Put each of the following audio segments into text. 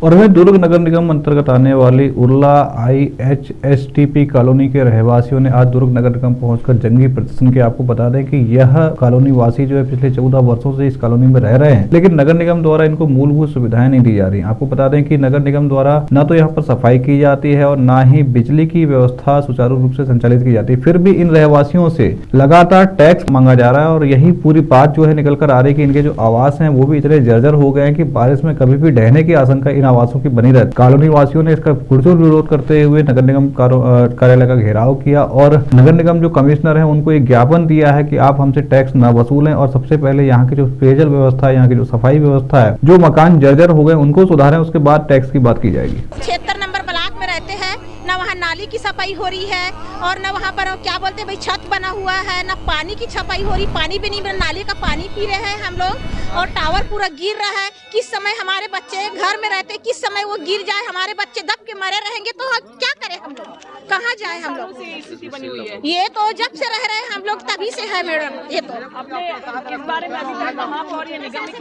और वह दुर्ग नगर निगम अंतर्गत आने वाली उर्ला IHSTP कॉलोनी के रहवासियों ने आज दुर्ग नगर निगम पहुंचकर जंगी प्रदर्शन किया। आपको बता दें कि यह कॉलोनी वासी जो है पिछले 14 वर्षों से इस कॉलोनी में रह रहे हैं, लेकिन नगर निगम द्वारा इनको मूलभूत सुविधाएं नहीं दी जा रही। आपको बता दें कि नगर निगम द्वारा न तो यहाँ पर सफाई की जाती है और न ही बिजली की व्यवस्था सुचारू रूप से संचालित की जाती है। फिर भी इन रहवासियों से लगातार टैक्स मांगा जा रहा है और यही पूरी बात जो है निकल कर आ रही है कि इनके जो आवास हैं वो भी इतने जर्जर हो गए हैं कि बारिश में कभी भी ढहने की आशंका इन आवासों की बनी रहती। कॉलोनी वासियों ने इसका पुरजोर विरोध करते हुए नगर निगम कार्यालय का घेराव किया और नगर निगम जो कमिश्नर है उनको एक ज्ञापन दिया है कि आप हमसे टैक्स न वसूलें और सबसे पहले यहाँ की जो पेयजल व्यवस्था है, यहाँ की जो सफाई व्यवस्था है, जो मकान जर्जर हो गए उनको सुधारें, उसके बाद टैक्स की बात की जाएगी। 76 नंबर ब्लॉक में रहते हैं, न वहाँ नाली की सफाई हो रही है और न वहाँ पर क्या बोलते हैं भाई छत बना हुआ है, न पानी की सफाई हो रही, पानी भी नहीं, नाली का पानी पी रहे हैं हम लोग और टावर पूरा गिर रहा है। किस समय हमारे बच्चे घर में रहते, किस समय वो गिर जाए, हमारे बच्चे दब के मरे रहेंगे तो क्या करें हम लोग, कहाँ जाए हम लोग। स्थिति बनी हुई है ये तो जब से रह रहे हैं हम लोग तभी से है मैडम। ये तो आपने इस बारे में अभी तक वहाँ पर ये निगम की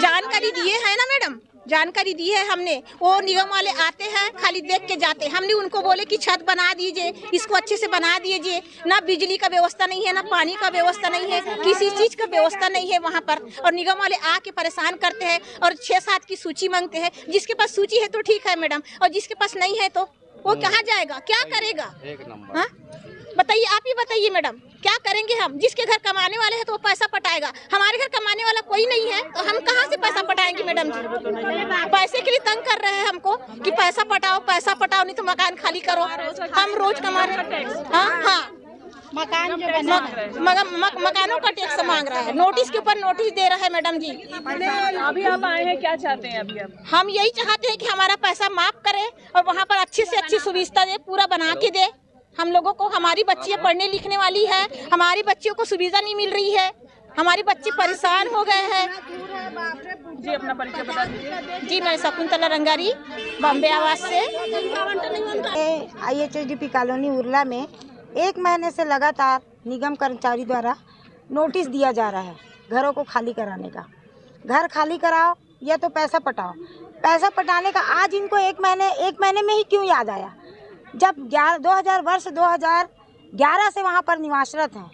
जानकारी दिए है ना मैडम, जानकारी दी है हमने। वो निगम वाले आते हैं खाली देख के जाते हैं। हमने उनको बोले कि छत बना दीजिए, इसको अच्छे से बना दीजिए। ना बिजली का व्यवस्था नहीं है, ना पानी का व्यवस्था नहीं है, किसी चीज का व्यवस्था नहीं है वहाँ पर। और निगम वाले आके परेशान करते हैं और 6-7 की सूची मांगते हैं। जिसके पास सूची है तो ठीक है मैडम, और जिसके पास नहीं है तो वो कहाँ जाएगा, क्या करेगा? हाँ बताइए, आप ही बताइए मैडम, क्या करेंगे हम? जिसके घर कमाने वाले हैं तो वो पैसा पटाएगा, हमारे घर कमाने वाला कोई नहीं है तो हम कहाँ से पैसा पटाएंगे मैडम जी? पैसे के लिए तंग कर रहे हैं हमको कि पैसा पटाओ नहीं तो मकान खाली करो। हम रोज कमा रहे हैं। हाँ मकान जो मकानों का टैक्स मांग रहा है, नोटिस के ऊपर नोटिस दे रहा है मैडम जी। अभी आप आए हैं, क्या चाहते हैं अभी आप? हम यही चाहते हैं कि हमारा पैसा माफ करे और वहाँ पर अच्छी से अच्छी सुविधा दे, पूरा बना के दे हम लोगों को। हमारी बच्चियाँ पढ़ने लिखने वाली है, हमारी बच्चियों को सुविधा नहीं मिल रही है, हमारी बच्चे परेशान हो गए हैं। जी अपना परिचय बता दीजिए। जी मैं शकुंतला रंगारी, बॉम्बे आवास से। IHSDP कॉलोनी उर्ला में 1 महीने से लगातार निगम कर्मचारी द्वारा नोटिस दिया जा रहा है घरों को खाली कराने का। घर खाली कराओ या तो पैसा पटाओ। पैसा पटाने का आज इनको 1 महीने में ही क्यों याद आया, जब 2011 से वहाँ पर निवासरत हैं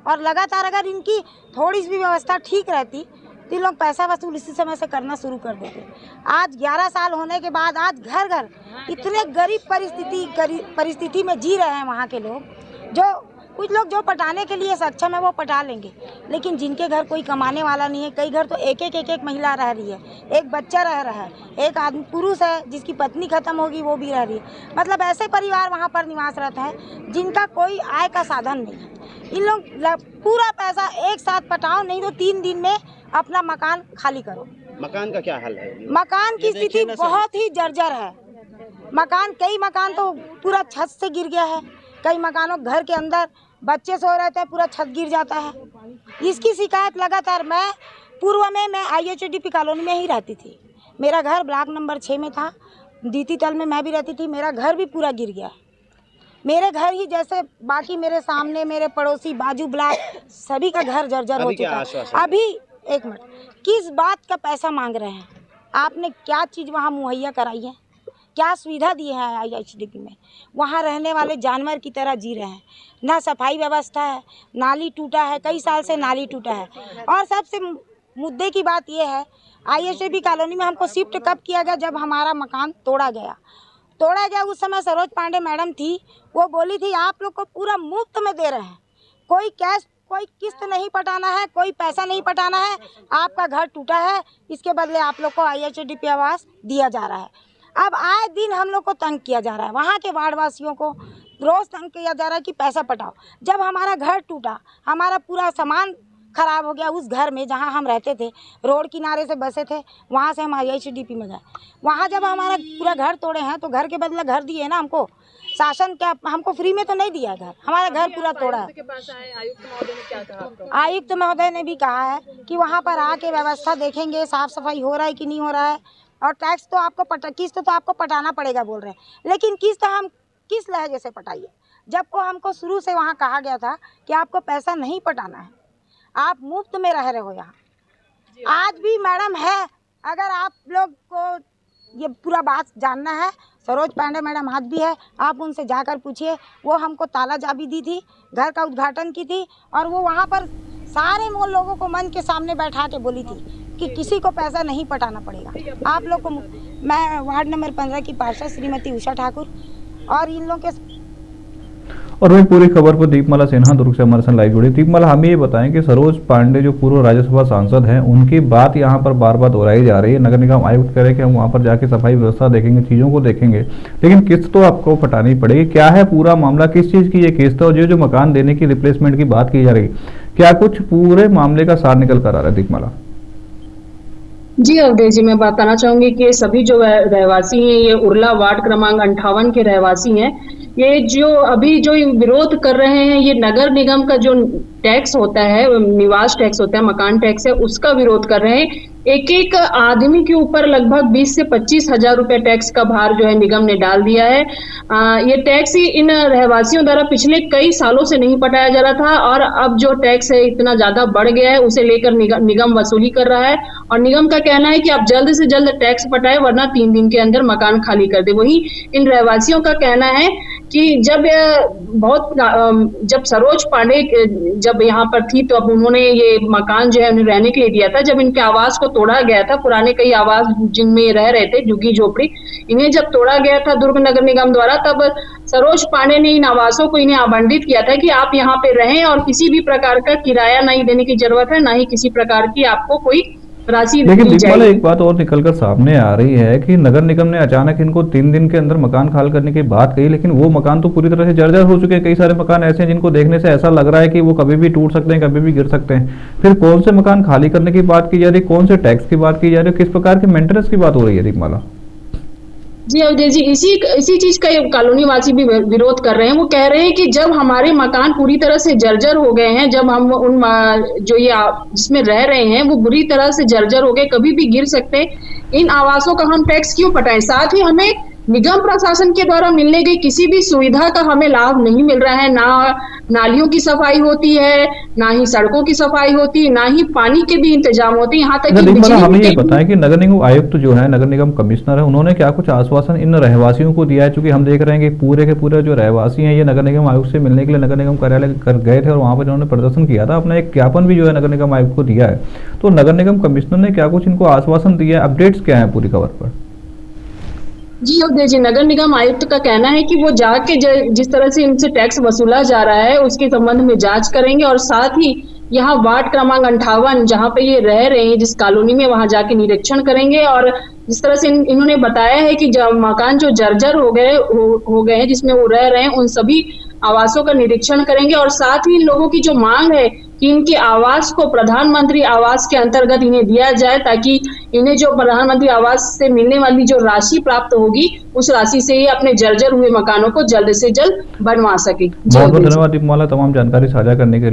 और लगातार अगर इनकी थोड़ी सी भी व्यवस्था ठीक रहती तो ये लोग पैसा वसूल इसी समय से करना शुरू कर देते। आज 11 साल होने के बाद आज घर घर इतने गरीब परिस्थिति में जी रहे हैं वहाँ के लोग। जो कुछ लोग जो पटाने के लिए सक्षम है वो पटा लेंगे, लेकिन जिनके घर कोई कमाने वाला नहीं है, कई घर तो एक महिला रह रही है, एक बच्चा रह रहा है, एक आदमी पुरुष है जिसकी पत्नी खत्म होगी वो भी रह रही है। मतलब ऐसे परिवार वहाँ पर निवासरत है जिनका कोई आय का साधन नहीं है। इन लोग पूरा पैसा एक साथ पटाओ, नहीं तो 3 दिन में अपना मकान खाली करो। मकान का क्या हाल है? मकान की स्थिति बहुत ही जर्जर है। कई मकान तो पूरा छत से गिर गया है, कई मकानों घर के अंदर बच्चे सो रहे थे, पूरा छत गिर जाता है। इसकी शिकायत लगातार पूर्व में मैं IHSDP कॉलोनी में ही रहती थी। मेरा घर ब्लॉक नंबर 6 में था, द्वितीय तल में मैं भी रहती थी। मेरा घर भी पूरा गिर गया। मेरे घर ही जैसे बाकी मेरे सामने मेरे पड़ोसी बाजू ब्लॉक सभी का घर जर्जर हो चुका है। अभी 1 मिनट, किस बात का पैसा मांग रहे हैं? आपने क्या चीज़ वहाँ मुहैया कराई है, क्या सुविधा दी है IHSDP में? वहाँ रहने वाले जानवर की तरह जी रहे हैं। ना सफाई व्यवस्था है, नाली टूटा है, कई साल से नाली टूटा है। और सबसे मुद्दे की बात यह है, IHSDP कॉलोनी में हमको शिफ्ट कब किया गया? जब हमारा मकान तोड़ा गया। उस समय सरोज पांडे मैडम थी, वो बोली थी आप लोग को पूरा मुफ्त में दे रहे हैं, कोई किस्त नहीं पटाना है, कोई पैसा नहीं पटाना है, आपका घर टूटा है, इसके बदले आप लोग को IHSDP आवास दिया जा रहा है। अब आए दिन हम लोग को तंग किया जा रहा है, वहाँ के वार्डवासियों को रोज़ तंग किया जा रहा है कि पैसा पटाओ। जब हमारा घर टूटा, हमारा पूरा सामान खराब हो गया उस घर में जहाँ हम रहते थे, रोड किनारे से बसे थे, वहाँ से हम IHSDP में गए। वहाँ जब हमारा पूरा घर तोड़े हैं तो घर के बदले घर दिए ना हमको, शासन क्या हमको फ्री में तो नहीं दिया घर, हमारा घर पूरा तोड़ा है। आयुक्त महोदय ने भी कहा है कि वहाँ पर आके व्यवस्था देखेंगे, साफ सफाई हो रहा है कि नहीं हो रहा है, और टैक्स तो आपको किस्त तो आपको पटाना पड़ेगा बोल रहे हैं, लेकिन किस्त हम किस लहजे से पटाइए? जबको हमको शुरू से वहाँ कहा गया था कि आपको पैसा नहीं पटाना है, आप मुफ्त में रह रहे हो यहाँ। आज भी मैडम है, अगर आप लोग को ये पूरा बात जानना है। सरोज पांडे मैडम हाथ भी है, आप उनसे जाकर पूछिए। वो हमको ताला चाबी दी थी, घर का उद्घाटन की थी और वो वहाँ पर सारे मोल लोगों को मन के सामने बैठा के बोली थी कि किसी को पैसा नहीं पटाना पड़ेगा। आप लोग को मैं वार्ड नंबर 15 की पार्षद श्रीमती उषा ठाकुर और इन लोगों के और वही पूरी खबर पर दीपमाला सिन्हा दुर्ग से हमारे साथ लाइव जुड़ी। दीपमाला, हमें ये बताएं कि सरोज पांडे जो पूर्व राज्यसभा सांसद हैं, उनकी बात यहाँ पर बार बार दोहराई जा रही है। नगर निगम आयुक्त कह रहे हैं कि हम वहाँ पर जाके सफाई व्यवस्था देखेंगे, चीज़ों को देखेंगे, लेकिन किस्त तो आपको पटानी पड़ेगी। क्या है पूरा मामला, किस चीज़ की ये किस्त है और जो मकान देने की रिप्लेसमेंट की बात की जा रही, क्या कुछ पूरे मामले का सार निकल कर आ रहा है दीपमाला? जी अवधेश जी, मैं बताना चाहूंगी कि सभी जो रहवासी हैं ये उरला वार्ड क्रमांक 58 के रहवासी हैं। ये जो अभी जो विरोध कर रहे हैं, ये नगर निगम का जो टैक्स होता है, निवास टैक्स होता है, मकान टैक्स है, उसका विरोध कर रहे हैं। एक एक आदमी के ऊपर लगभग 20 से 25 हजार रुपए टैक्स का भार जो है निगम ने डाल दिया है। ये टैक्स ही इन रहवासियों द्वारा पिछले कई सालों से नहीं पटाया जा रहा था और अब जो टैक्स है इतना ज्यादा बढ़ गया है, उसे लेकर निगम वसूली कर रहा है और निगम का कहना है कि आप जल्द से जल्द टैक्स पटाए वरना 3 दिन के अंदर मकान खाली कर दे। वही इन रहवासियों का कहना है कि जब सरोज पांडे जब यहाँ पर थी तो अब उन्होंने ये मकान जो है उन्हें रहने के लिए दिया था। जब इनके आवास को तोड़ा गया था, पुराने कई आवास जिनमें रह रहे थे झुग्गी झोपड़ी, इन्हें जब तोड़ा गया था दुर्ग नगर निगम द्वारा, तब सरोज पांडे ने इन आवासों को इन्हें आवंटित किया था कि आप यहाँ पे रहें और किसी भी प्रकार का किराया नहीं देने की जरूरत है, ना ही किसी प्रकार की आपको कोई राशि। लेकिन दीपमाला, एक बात और निकलकर सामने आ रही है कि नगर निगम ने अचानक इनको 3 दिन के अंदर मकान खाली करने की बात कही, लेकिन वो मकान तो पूरी तरह से जर्जर हो चुके हैं। कई सारे मकान ऐसे हैं जिनको देखने से ऐसा लग रहा है कि वो कभी भी टूट सकते हैं, कभी भी गिर सकते हैं। फिर कौन से मकान खाली करने की बात की जा रही है, कौन से टैक्स की बात की जा रही है, किस प्रकार की मेंटेनेंस की बात हो रही है दीपमाला? जी अवधेश जी, इसी चीज का कॉलोनी वासी भी विरोध कर रहे हैं। वो कह रहे हैं कि जब हमारे मकान पूरी तरह से जर्जर हो गए हैं, जब हम उन जो ये जिसमें रह रहे हैं वो बुरी तरह से जर्जर हो गए, कभी भी गिर सकते हैं, इन आवासों का हम टैक्स क्यों पटाएं? साथ ही हमें निगम प्रशासन के द्वारा मिलने गई किसी भी सुविधा का हमें लाभ नहीं मिल रहा है। ना नालियों की सफाई होती है, ना ही सड़कों की सफाई होती है, ना ही पानी के भी इंतजाम होते हैं। यहाँ तक कि हमें ये बताएं कि नगर निगम आयुक्त जो है, नगर निगम कमिश्नर है, उन्होंने क्या कुछ आश्वासन इन रहवासियों को दिया है? चूंकि हम देख रहे हैं कि पूरे के पूरे जो रहवासी हैं ये नगर निगम आयुक्त से मिलने के लिए नगर निगम कार्यालय कर गए थे और वहां पर उन्होंने प्रदर्शन किया था, अपना एक ज्ञापन भी जो है नगर निगम आयुक्त को दिया है। तो नगर निगम कमिश्नर ने क्या कुछ इनको आश्वासन दिया है? अपडेट्स क्या है पूरी खबर पर? जी अवधेश जी, नगर निगम आयुक्त का कहना है कि वो जाके जिस तरह से इनसे टैक्स वसूला जा रहा है उसके संबंध में जांच करेंगे और साथ ही यहाँ वार्ड क्रमांक 58 जहाँ पे ये रह रहे हैं, जिस कॉलोनी में, वहां जाके निरीक्षण करेंगे। और जिस तरह से इन्होंने बताया है कि जब मकान जो जर्जर हो गए हैं जिसमें वो रह रहे हैं, उन सभी आवासों का निरीक्षण करेंगे और साथ ही इन लोगों की जो मांग है कि इनके आवास को प्रधानमंत्री आवास के अंतर्गत इन्हें दिया जाए, ताकि इन्हें जो प्रधानमंत्री आवास से मिलने वाली जो राशि प्राप्त होगी उस राशि से ही अपने जर्जर हुए मकानों को जल्द से जल्द बनवा सके। बहुत बहुत धन्यवाद दीपमाला तमाम जानकारी साझा करने के लिए।